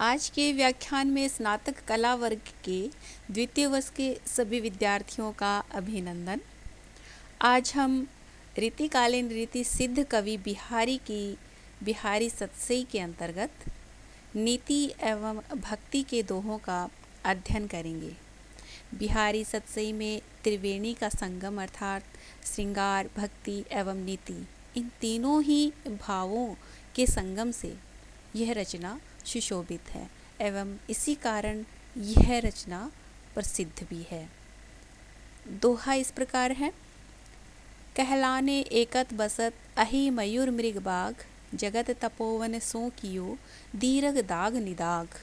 आज के व्याख्यान में स्नातक कला वर्ग के द्वितीय वर्ष के सभी विद्यार्थियों का अभिनंदन। आज हम रीतिकालीन रीति सिद्ध कवि बिहारी की बिहारी सतसई के अंतर्गत नीति एवं भक्ति के दोहों का अध्ययन करेंगे। बिहारी सतसई में त्रिवेणी का संगम अर्थात श्रृंगार, भक्ति एवं नीति, इन तीनों ही भावों के संगम से यह रचना सुशोभित है एवं इसी कारण यह रचना प्रसिद्ध भी है। दोहा इस प्रकार है। कहलाने एकत बसत अहि मयूर मृग बाग, जगत तपोवन सो कियो दीर्घ दाग निदाग।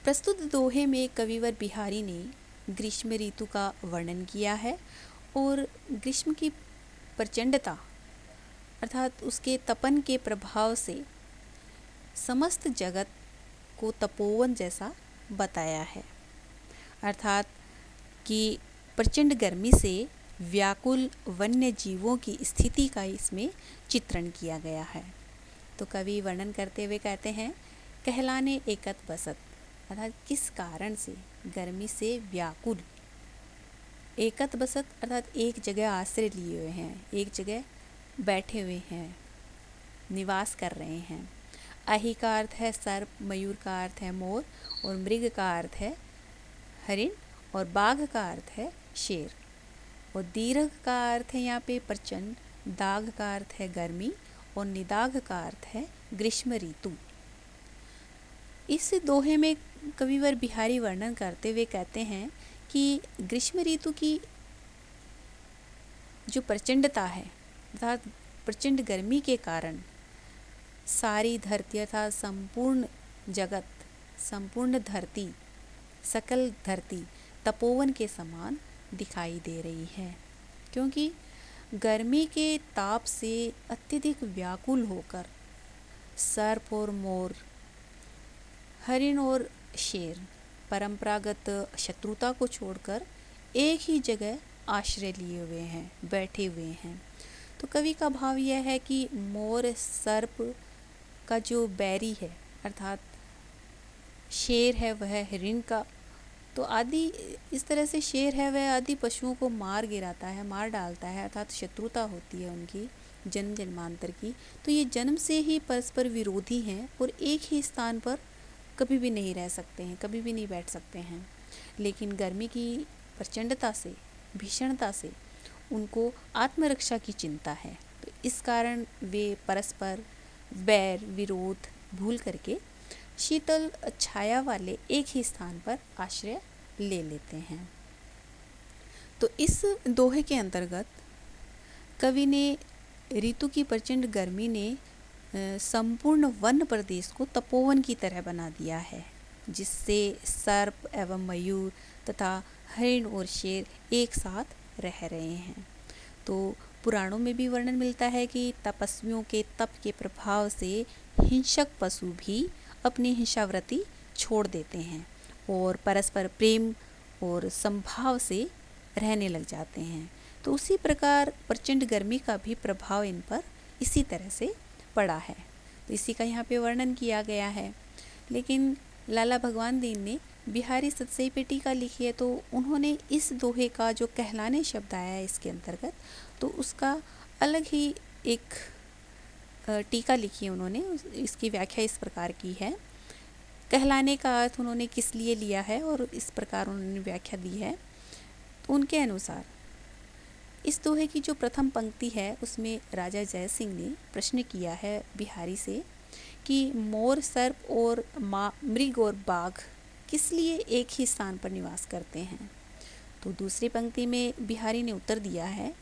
प्रस्तुत दोहे में कविवर बिहारी ने ग्रीष्म ऋतु का वर्णन किया है और ग्रीष्म की प्रचंडता अर्थात उसके तपन के प्रभाव से समस्त जगत को तपोवन जैसा बताया है, अर्थात कि प्रचंड गर्मी से व्याकुल वन्य जीवों की स्थिति का इसमें चित्रण किया गया है। तो कवि वर्णन करते हुए कहते हैं, कहलाने एकत बसत, अर्थात किस कारण से गर्मी से व्याकुल, एकत बसत अर्थात एक जगह आश्रय लिए हुए हैं, एक जगह बैठे हुए हैं, निवास कर रहे हैं। अहि का अर्थ है सर्प, मयूर का अर्थ है मोर और मृग का अर्थ है हरिण और बाघ का अर्थ है शेर और दीर्घ का अर्थ है यहाँ पे प्रचंड, दाग का अर्थ है गर्मी और निदाग का अर्थ है ग्रीष्म ऋतु। इस दोहे में कविवर बिहारी वर्णन करते हुए कहते हैं कि ग्रीष्म ऋतु की जो प्रचंडता है अर्थात प्रचंड गर्मी के कारण सारी धरती अर्थात संपूर्ण जगत, संपूर्ण धरती, सकल धरती तपोवन के समान दिखाई दे रही है, क्योंकि गर्मी के ताप से अत्यधिक व्याकुल होकर सर्प और मोर, हरिण और शेर परंपरागत शत्रुता को छोड़कर एक ही जगह आश्रय लिए हुए हैं, बैठे हुए हैं। तो कवि का भाव यह है कि मोर, सर्प का जो बैरी है अर्थात शेर है वह हरिण का, तो आदि इस तरह से शेर है वह आदि पशुओं को मार गिराता है, मार डालता है, अर्थात शत्रुता होती है उनकी जन्म जन्मांतर की। तो ये जन्म से ही परस्पर विरोधी हैं और एक ही स्थान पर कभी भी नहीं रह सकते हैं, कभी भी नहीं बैठ सकते हैं। लेकिन गर्मी की प्रचंडता से, भीषणता से उनको आत्मरक्षा की चिंता है, तो इस कारण वे परस्पर बैर विरोध भूल करके शीतल छाया वाले एक ही स्थान पर आश्रय ले लेते हैं। तो इस दोहे के अंतर्गत कवि ने ऋतु की प्रचंड गर्मी ने संपूर्ण वन प्रदेश को तपोवन की तरह बना दिया है, जिससे सर्प एवं मयूर तथा हरिण और शेर एक साथ रह रहे हैं। तो पुराणों में भी वर्णन मिलता है कि तपस्वियों के तप के प्रभाव से हिंसक पशु भी अपनी हिंसावृत्ति छोड़ देते हैं और परस्पर प्रेम और संभाव से रहने लग जाते हैं। तो उसी प्रकार प्रचंड गर्मी का भी प्रभाव इन पर इसी तरह से पड़ा है, तो इसी का यहाँ पे वर्णन किया गया है। लेकिन लाला भगवान दीन ने बिहारी सतसई पे टीका लिखी है, तो उन्होंने इस दोहे का जो कहलाने शब्द आया है इसके अंतर्गत, तो उसका अलग ही एक टीका लिखी है उन्होंने। इसकी व्याख्या इस प्रकार की है। कहलाने का अर्थ उन्होंने किस लिए लिया है और इस प्रकार उन्होंने व्याख्या दी है। तो उनके अनुसार इस दोहे की जो प्रथम पंक्ति है उसमें राजा जय सिंह ने प्रश्न किया है बिहारी से कि मोर, सर्प और मृग और बाघ किस लिए एक ही स्थान पर निवास करते हैं। तो दूसरी पंक्ति में बिहारी ने उत्तर दिया है,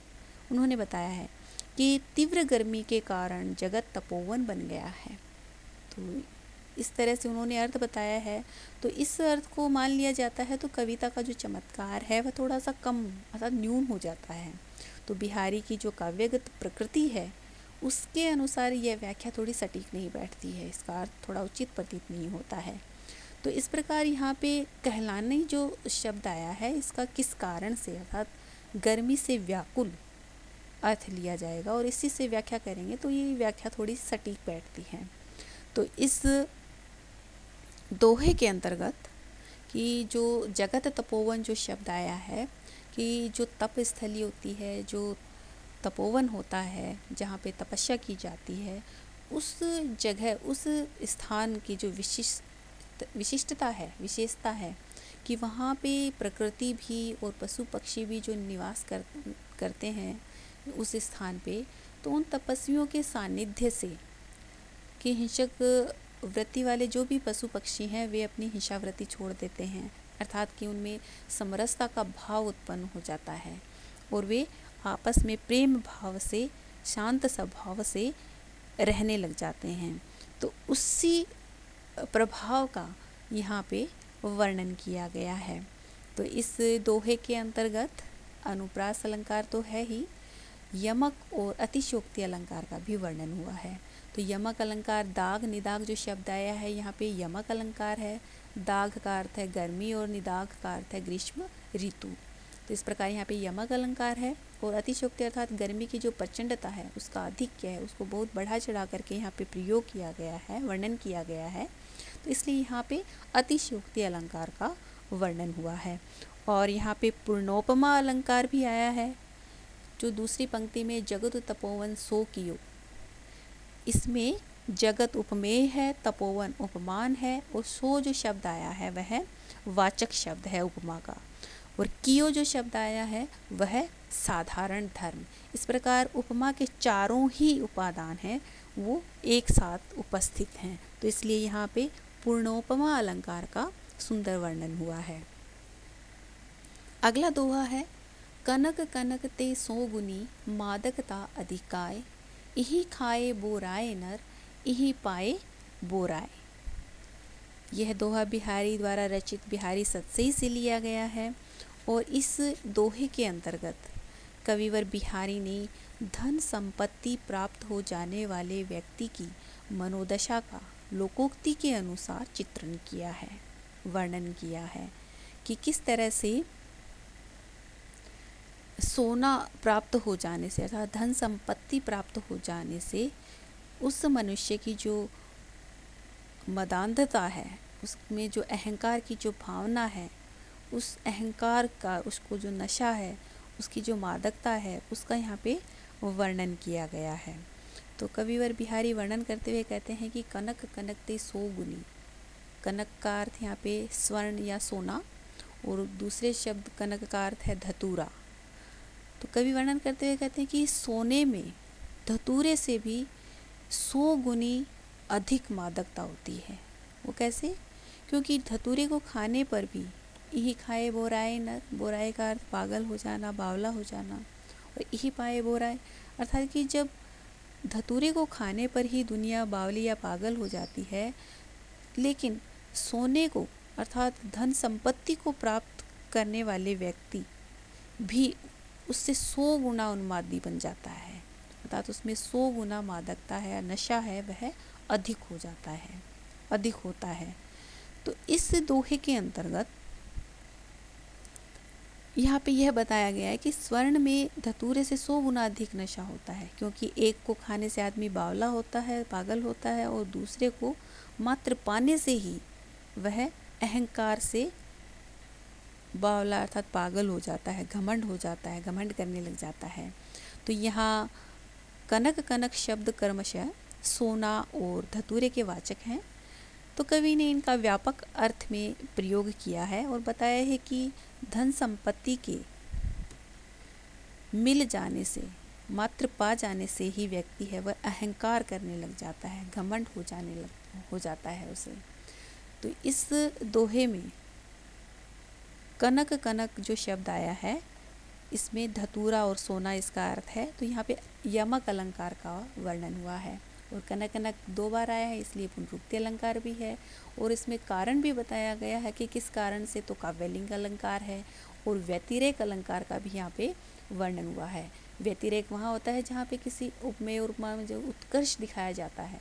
उन्होंने बताया है कि तीव्र गर्मी के कारण जगत तपोवन बन गया है। तो इस तरह से उन्होंने अर्थ बताया है। तो इस अर्थ को मान लिया जाता है तो कविता का जो चमत्कार है वह थोड़ा सा कम अर्थात न्यून हो जाता है। तो बिहारी की जो काव्यगत प्रकृति है उसके अनुसार यह व्याख्या थोड़ी सटीक नहीं बैठती है, इसका अर्थ थोड़ा उचित प्रतीत नहीं होता है। तो इस प्रकार यहाँ पे कहलाने जो शब्द आया है इसका किस कारण से अर्थात गर्मी से व्याकुल अर्थ लिया जाएगा और इसी से व्याख्या करेंगे तो ये व्याख्या थोड़ी सटीक बैठती है। तो इस दोहे के अंतर्गत कि जो जगत तपोवन जो शब्द आया है कि जो तप स्थली होती है, जो तपोवन होता है, जहाँ पे तपस्या की जाती है, उस जगह, उस स्थान की जो विशिष्टता है, विशेषता है कि वहाँ पे प्रकृति भी और पशु पक्षी भी जो निवास करते हैं उस स्थान पे, तो उन तपस्वियों के सानिध्य से कि हिंसक वृत्ति वाले जो भी पशु पक्षी हैं वे अपनी हिंसा वृत्ति छोड़ देते हैं, अर्थात कि उनमें समरसता का भाव उत्पन्न हो जाता है और वे आपस में प्रेम भाव से, शांत स्वभाव से रहने लग जाते हैं। तो उसी प्रभाव का यहाँ पे वर्णन किया गया है। तो इस दोहे के अंतर्गत अनुप्रास अलंकार तो है ही, यमक और अतिशयोक्ति अलंकार का भी वर्णन हुआ है। तो यमक अलंकार दाग निदाग जो शब्द आया है यहाँ पे यमक अलंकार है। दाग का अर्थ है गर्मी और निदाग का अर्थ है ग्रीष्म ऋतु। तो इस प्रकार यहाँ पे यमक अलंकार है और अतिशयोक्ति अर्थात गर्मी की जो प्रचंडता है उसका आधिक्य है, उसको बहुत बढ़ा चढ़ा करके यहाँ पे प्रयोग किया गया है, वर्णन किया गया है। तो इसलिए यहाँ पे अतिशयोक्ति अलंकार का वर्णन हुआ है। और यहाँ पे पूर्णोपमा अलंकार भी आया है जो दूसरी पंक्ति में जगत तपोवन सो कियो, इसमें जगत उपमेय है, तपोवन उपमान है और सो जो शब्द आया है वह वाचक शब्द है उपमा का, और कियो जो शब्द आया है वह साधारण धर्म। इस प्रकार उपमा के चारों ही उपादान हैं वो एक साथ उपस्थित हैं। तो इसलिए यहाँ पे पूर्णोपमा अलंकार का सुंदर वर्णन हुआ है। अगला दोहा है कनक कनक ते सोगुनी मादकता अधिकाय, इही खाए बोराए नर, इही पाए बोराए। यह दोहा बिहारी द्वारा रचित बिहारी सतसई से लिया गया है और इस दोहे के अंतर्गत कविवर बिहारी ने धन संपत्ति प्राप्त हो जाने वाले व्यक्ति की मनोदशा का लोकोक्ति के अनुसार चित्रण किया है, वर्णन किया है कि किस तरह से सोना प्राप्त हो जाने से अर्थात धन संपत्ति प्राप्त हो जाने से उस मनुष्य की जो मदान्धता है, उसमें जो अहंकार की जो भावना है, उस अहंकार का, उसको जो नशा है, उसकी जो मादकता है, उसका यहाँ पे वर्णन किया गया है। तो कविवर बिहारी वर्णन करते हुए कहते हैं कि कनक कनकते सो गुनी। कनक का अर्थ यहाँ पे स्वर्ण या सोना और दूसरे शब्द कनक का अर्थ है धतूरा। तो कवि वर्णन करते हुए कहते हैं कि सोने में धतूरे से भी 100 गुनी अधिक मादकता होती है। वो कैसे? क्योंकि धतूरे को खाने पर भी यही खाए बोराए नर, बोराए का अर्थ पागल हो जाना, बावला हो जाना, और यही पाए बोराए अर्थात कि जब धतूरे को खाने पर ही दुनिया बावली या पागल हो जाती है, लेकिन सोने को अर्थात धन संपत्ति को प्राप्त करने वाले व्यक्ति भी उससे 100 गुना उन्मादी बन जाता है, अर्थात उसमें 100 गुना मादकता है, नशा है, वह अधिक हो जाता है, अधिक होता है। तो इस दोहे के अंतर्गत यहाँ पे यह बताया गया है कि स्वर्ण में धतूरे से 100 गुना अधिक नशा होता है, क्योंकि एक को खाने से आदमी बावला होता है, पागल होता है, और दूसरे को मात्र पाने से ही वह अहंकार से बावला अर्थात पागल हो जाता है, घमंड हो जाता है, घमंड करने लग जाता है। तो यहाँ कनक कनक शब्द क्रमशः सोना और धतूरे के वाचक हैं। तो कवि ने इनका व्यापक अर्थ में प्रयोग किया है और बताया है कि धन संपत्ति के मिल जाने से, मात्र पा जाने से ही व्यक्ति है वह अहंकार करने लग जाता है, घमंड हो जाता है उसे। तो इस दोहे में कनक कनक जो शब्द आया है इसमें धतूरा और सोना इसका अर्थ है। तो यहाँ पे यमक अलंकार का वर्णन हुआ है, और कनक कनक 2 बार आया है इसलिए पुनरुक्ति अलंकार भी है, और इसमें कारण भी बताया गया है कि किस कारण से। तो काव्यलिंग अलंकार है और व्यतिरेक अलंकार का भी यहाँ पे वर्णन हुआ है। व्यतिरेक वहाँ होता है जहाँ पे किसी उपमेय और उपमा में जो उत्कर्ष दिखाया जाता है,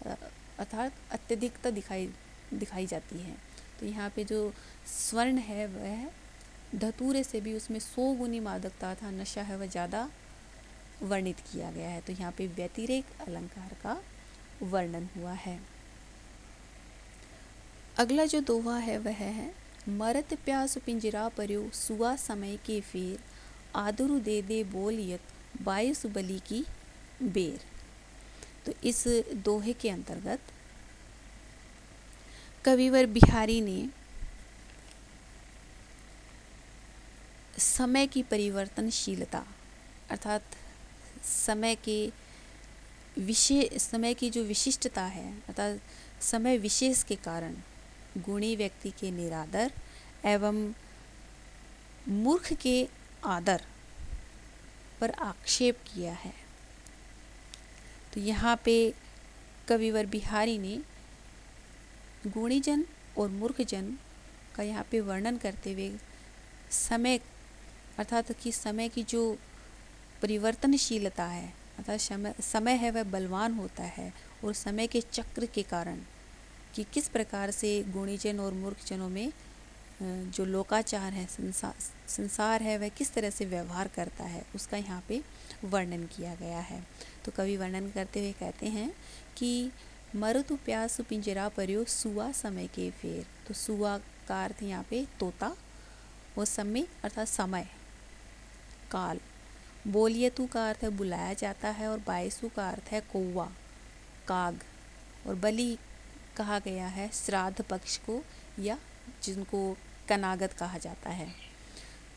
अर्थात अत्यधिकता दिखाई जाती है। तो यहाँ पे जो स्वर्ण है वह धतूरे से भी उसमें 100 गुनी मादकता था, नशा है वह ज़्यादा वर्णित किया गया है। तो यहाँ पे व्यतिरेक अलंकार का वर्णन हुआ है। अगला जो दोहा है वह है, मरत प्यास पिंजरा पर्यो सुआ समय के फेर, आदरू दे दे बोलियत बाईस बली की बेर। तो इस दोहे के अंतर्गत कविवर बिहारी ने समय की परिवर्तनशीलता अर्थात समय की जो विशिष्टता है अर्थात समय विशेष के कारण गुणी व्यक्ति के निरादर एवं मूर्ख के आदर पर आक्षेप किया है। तो यहाँ पे कविवर बिहारी ने गुणीजन और मूर्खजन का यहाँ पे वर्णन करते हुए समय अर्थात कि समय की जो परिवर्तनशीलता है अर्थात समय है वह बलवान होता है और समय के चक्र के कारण कि किस प्रकार से गुणीजन और मूर्खजनों में जो लोकाचार है संसार है वह किस तरह से व्यवहार करता है उसका यहाँ पे वर्णन किया गया है। तो कवि वर्णन करते हुए कहते हैं कि मरुतु प्यासु पिंजरा पर्यो सुआ समय के फेर। तो सुआ का अर्थ यहाँ पे तोता और समय अर्थात समय काल, बोलियतु का अर्थ है बुलाया जाता है और बायसु का अर्थ है कौवा काग और बलि कहा गया है श्राद्ध पक्ष को या जिनको कनागत कहा जाता है।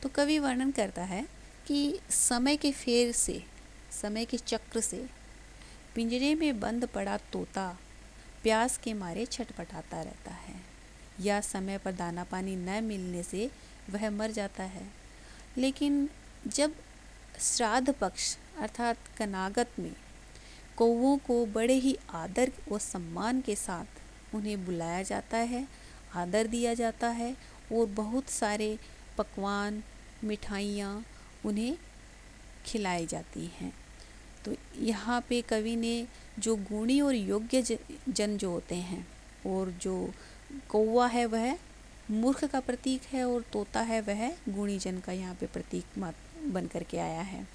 तो कवि वर्णन करता है कि समय के फेर से समय के चक्र से पिंजरे में बंद पड़ा तोता प्यास के मारे छटपटाता रहता है या समय पर दाना पानी न मिलने से वह मर जाता है। लेकिन जब श्राद्ध पक्ष अर्थात कनागत में कौवों को बड़े ही आदर और सम्मान के साथ उन्हें बुलाया जाता है, आदर दिया जाता है और बहुत सारे पकवान मिठाइयाँ उन्हें खिलाई जाती हैं। तो यहाँ पे कवि ने जो गुणी और योग्य जन जो होते हैं और जो कौवा है वह मूर्ख का प्रतीक है और तोता है वह गुणी जन का यहाँ पे प्रतीक बन करके आया है।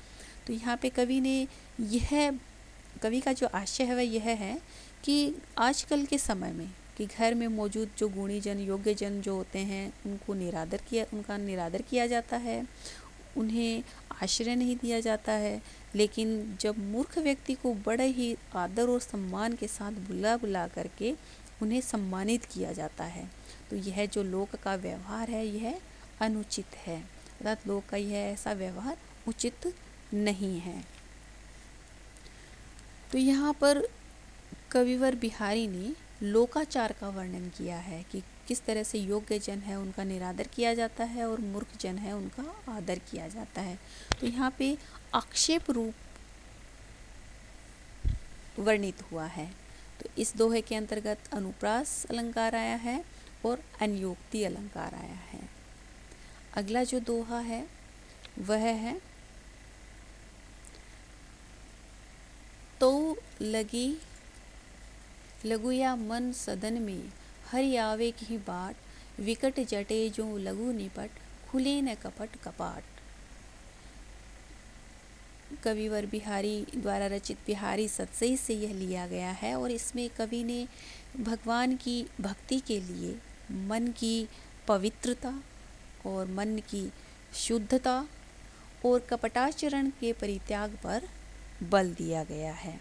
तो यहाँ पे कवि का जो आशय है वह यह है कि आजकल के समय में कि घर में मौजूद जो गुणी जन योग्य जन जो होते हैं उनका निरादर किया जाता है, उन्हें आश्रय नहीं दिया जाता है। लेकिन जब मूर्ख व्यक्ति को बड़े ही आदर और सम्मान के साथ बुला करके उन्हें सम्मानित किया जाता है, तो यह जो लोक का व्यवहार है यह अनुचित है अर्थात लोक का यह ऐसा व्यवहार उचित नहीं है। तो यहाँ पर कविवर बिहारी ने लोकाचार का वर्णन किया है कि किस तरह से योग्य जन है उनका निरादर किया जाता है और मूर्ख जन है उनका आदर किया जाता है। तो यहाँ पे आक्षेप रूप वर्णित हुआ है। तो इस दोहे के अंतर्गत अनुप्रास अलंकार आया है और अन्योक्ति अलंकार आया है। अगला जो दोहा है वह है, तो लगु या मन सदन में हरि आवे की बाट, विकट जटे जो लघु निपट, खुले न कपट कपाट। कविवर बिहारी द्वारा रचित बिहारी सतसई से यह लिया गया है और इसमें कवि ने भगवान की भक्ति के लिए मन की पवित्रता और मन की शुद्धता और कपटाचरण के परित्याग पर बल दिया गया है।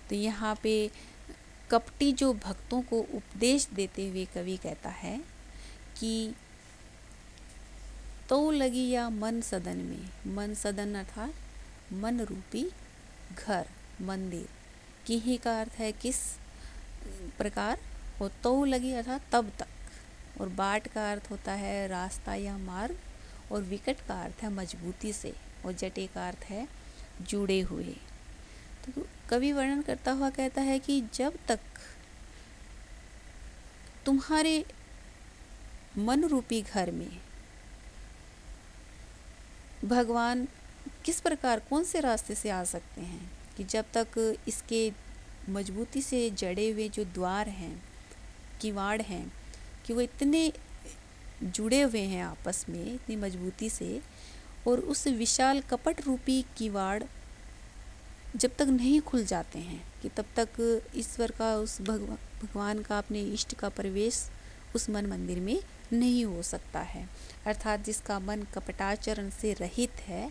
तो यहाँ पे कपटी जो भक्तों को उपदेश देते हुए कवि कहता है कि तो लगी या मन सदन में, मन सदन अर्थात मन रूपी घर मंदिर, की ही का अर्थ है किस प्रकार, और तो लगी अर्थात तब तक, और बाट का अर्थ होता है रास्ता या मार्ग, और विकट का अर्थ है मजबूती से, और जटे का अर्थ है जुड़े हुए। तो कवि वर्णन करता हुआ कहता है कि जब तक तुम्हारे मन रूपी घर में भगवान किस प्रकार कौन से रास्ते से आ सकते हैं, कि जब तक इसके मजबूती से जड़े हुए जो द्वार हैं किवाड़ हैं कि वो इतने जुड़े हुए हैं आपस में इतनी मजबूती से, और उस विशाल कपट रूपी किवाड़ जब तक नहीं खुल जाते हैं कि तब तक ईश्वर का उस भगवान का अपने इष्ट का प्रवेश उस मन मंदिर में नहीं हो सकता है। अर्थात जिसका मन कपटाचरण से रहित है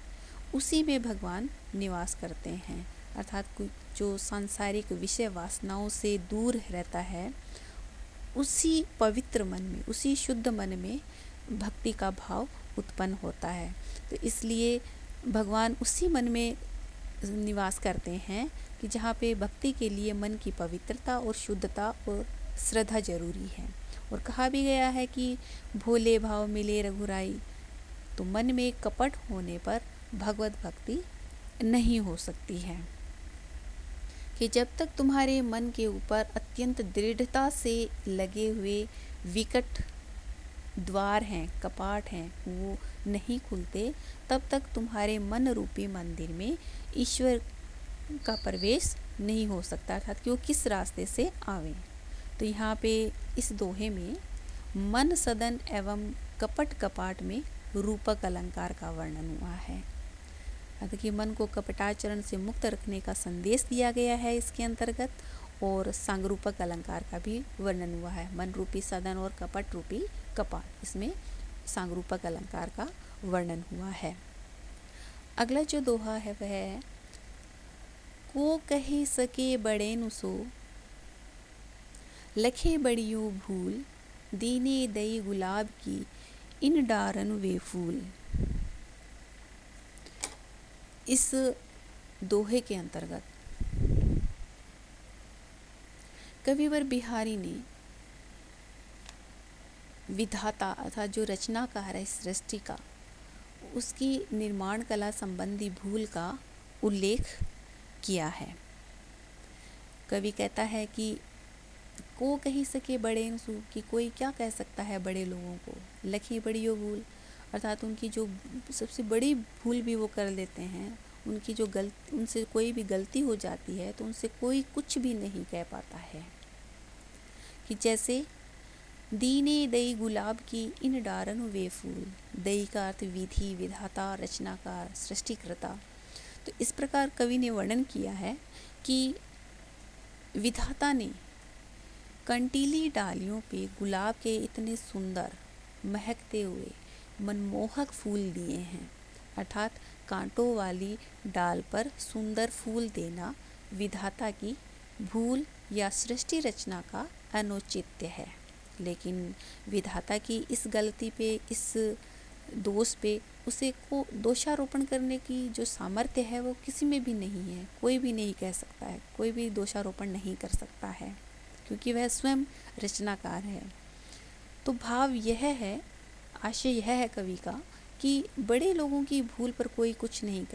उसी में भगवान निवास करते हैं। अर्थात जो सांसारिक विषय वासनाओं से दूर रहता है उसी पवित्र मन में, उसी शुद्ध मन में भक्ति का भाव उत्पन्न होता है। तो इसलिए भगवान उसी मन में निवास करते हैं कि जहाँ पे भक्ति के लिए मन की पवित्रता और शुद्धता और श्रद्धा जरूरी है। और कहा भी गया है कि भोले भाव मिले रघुराई, तो मन में कपट होने पर भगवत भक्ति नहीं हो सकती है। कि जब तक तुम्हारे मन के ऊपर अत्यंत दृढ़ता से लगे हुए विकट द्वार हैं, कपाट हैं, वो नहीं खुलते, तब तक तुम्हारे मन रूपी मंदिर में ईश्वर का प्रवेश नहीं हो सकता। अर्थात कि वो किस रास्ते से आवे। तो यहाँ पे इस दोहे में मन सदन एवं कपट कपाट में रूपक अलंकार का वर्णन हुआ है। अर्थात कि मन को कपटाचरण से मुक्त रखने का संदेश दिया गया है इसके अंतर्गत, और सांगरूपक अलंकार का भी वर्णन हुआ है। मन रूपी सदन और कपट रूपी कपाट, इसमें सांगरूपक अलंकार का वर्णन हुआ है। अगला जो दोहा है वह है, को कहे सके बड़े नुसो, लखे बड़ियो भूल, दीने दई गुलाब की इन डारन वे फूल। इस दोहे के अंतर्गत कविवर बिहारी ने विधाता अर्थात जो रचनाकार है सृष्टि का, उसकी निर्माण कला संबंधी भूल का उल्लेख किया है। कवि कहता है कि को कही सके बड़े नसू, कि कोई क्या कह सकता है बड़े लोगों को, लखी बड़ियो भूल, अर्थात उनकी जो सबसे बड़ी भूल भी वो कर लेते हैं, उनकी जो उनसे कोई भी गलती हो जाती है तो उनसे कोई कुछ भी नहीं कह पाता है। कि जैसे दीने दई गुलाब की इन डारन वे फूल, दई का अर्थ विधि, विधाता, रचनाकार, सृष्टिकर्ता। तो इस प्रकार कवि ने वर्णन किया है कि विधाता ने कंटीली डालियों पे गुलाब के इतने सुंदर महकते हुए मनमोहक फूल दिए हैं। अर्थात कांटों वाली डाल पर सुंदर फूल देना विधाता की भूल या सृष्टि रचना का अनुचित्य है। लेकिन विधाता की इस गलती पे, इस दोष पे उसे को दोषारोपण करने की जो सामर्थ्य है वो किसी में भी नहीं है। कोई भी नहीं कह सकता है, कोई भी दोषारोपण नहीं कर सकता है, क्योंकि वह स्वयं रचनाकार है। तो भाव यह है, आशय यह है कवि का कि बड़े लोगों की भूल पर कोई कुछ नहीं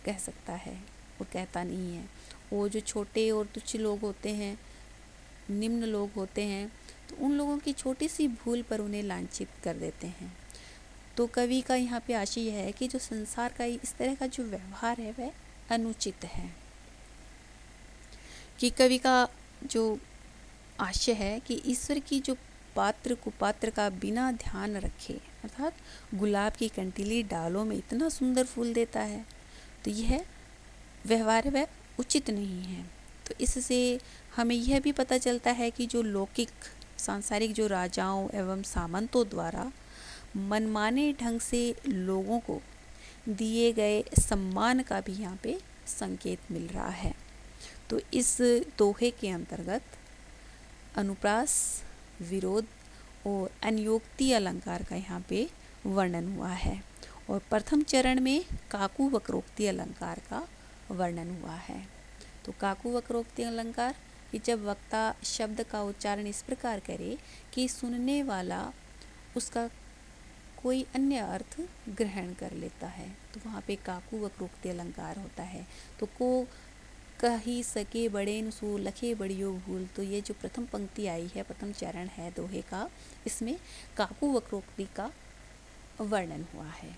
कह सकता है, वो कहता नहीं है। वो जो छोटे और तुच्छ लोग होते हैं, निम्न लोग होते हैं, तो उन लोगों की छोटी सी भूल पर उन्हें लांछित कर देते हैं। तो कवि का यहाँ पे आशय यह है कि जो संसार का इस तरह का जो व्यवहार है वह अनुचित है। कि कवि का जो आशय है कि ईश्वर की जो पात्र कुपात्र का बिना ध्यान रखे, अर्थात गुलाब की कंटीली डालों में इतना सुंदर फूल देता है, तो यह व्यवहार वह उचित नहीं है। तो इससे हमें यह भी पता चलता है कि जो लौकिक सांसारिक जो राजाओं एवं सामंतों द्वारा मनमाने ढंग से लोगों को दिए गए सम्मान का भी यहाँ पे संकेत मिल रहा है। तो इस दोहे के अंतर्गत अनुप्रास, विरोध और अन्योक्ति अलंकार का यहाँ पे वर्णन हुआ है, और प्रथम चरण में काकु वक्रोक्ति अलंकार का वर्णन हुआ है। तो काकु वक्रोक्ति अलंकार कि जब वक्ता शब्द का उच्चारण इस प्रकार करे कि सुनने वाला उसका कोई अन्य अर्थ ग्रहण कर लेता है, तो वहाँ पे काकु वक्रोक्ति अलंकार होता है। तो को कही सके बड़े नुसू, लखे बड़ियो भूल, तो ये जो प्रथम पंक्ति आई है, प्रथम चरण है दोहे का, इसमें काकु वक्रोक्ति का वर्णन हुआ है।